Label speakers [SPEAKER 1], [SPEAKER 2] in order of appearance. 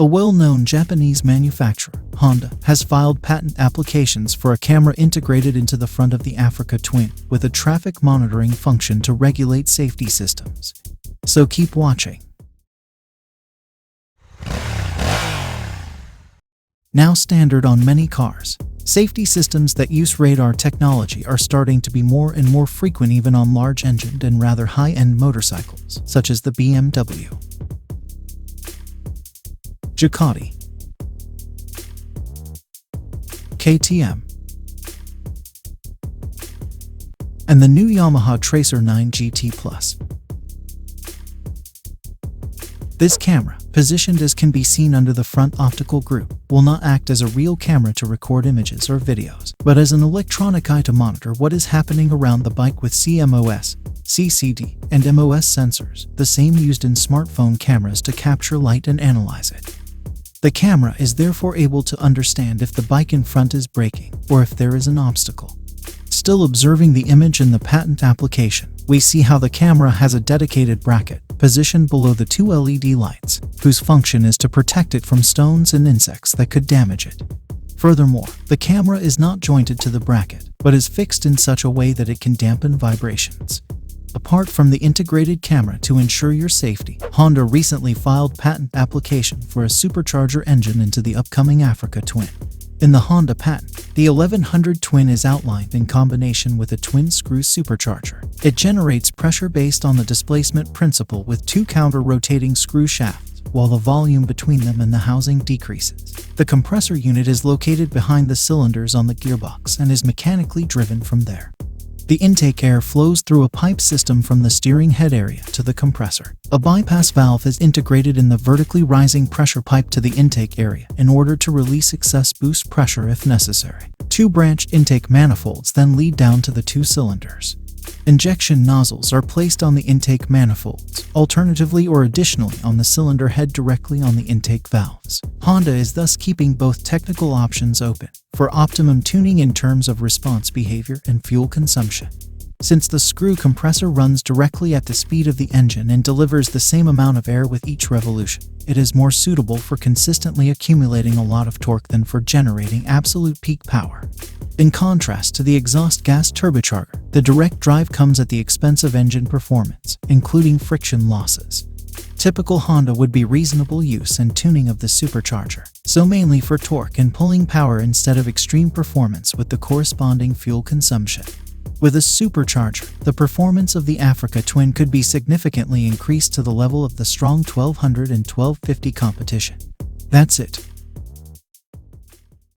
[SPEAKER 1] A well-known Japanese manufacturer, Honda, has filed patent applications for a camera integrated into the front of the Africa Twin with a traffic monitoring function to regulate safety systems. So keep watching. Now standard on many cars, safety systems that use radar technology are starting to be more and more frequent even on large-engined and rather high-end motorcycles, such as the BMW, Ducati, KTM, and the new Yamaha Tracer 9 GT Plus. This camera, positioned as can be seen under the front optical group, will not act as a real camera to record images or videos, but as an electronic eye to monitor what is happening around the bike with CMOS, CCD, and MOS sensors, the same used in smartphone cameras to capture light and analyze it. The camera is therefore able to understand if the bike in front is braking or if there is an obstacle. Still observing the image in the patent application, we see how the camera has a dedicated bracket positioned below the two LED lights, whose function is to protect it from stones and insects that could damage it. Furthermore, the camera is not jointed to the bracket, but is fixed in such a way that it can dampen vibrations. Apart from the integrated camera to ensure your safety, Honda recently filed patent application for a supercharger engine into the upcoming Africa Twin. In the Honda patent, the 1100 Twin is outlined in combination with a twin-screw supercharger. It generates pressure based on the displacement principle with two counter-rotating screw shafts, while the volume between them and the housing decreases. The compressor unit is located behind the cylinders on the gearbox and is mechanically driven from there. The intake air flows through a pipe system from the steering head area to the compressor. A bypass valve is integrated in the vertically rising pressure pipe to the intake area in order to release excess boost pressure if necessary. Two branched intake manifolds then lead down to the two cylinders. Injection nozzles are placed on the intake manifolds, alternatively or additionally on the cylinder head directly on the intake valves. Honda is thus keeping both technical options open for optimum tuning in terms of response behavior and fuel consumption. Since the screw compressor runs directly at the speed of the engine and delivers the same amount of air with each revolution, it is more suitable for consistently accumulating a lot of torque than for generating absolute peak power. In contrast to the exhaust gas turbocharger, the direct drive comes at the expense of engine performance, including friction losses. Typical Honda would be reasonable use and tuning of the supercharger, so mainly for torque and pulling power instead of extreme performance with the corresponding fuel consumption. With a supercharger, the performance of the Africa Twin could be significantly increased to the level of the strong 1200 and 1250 competition. That's it.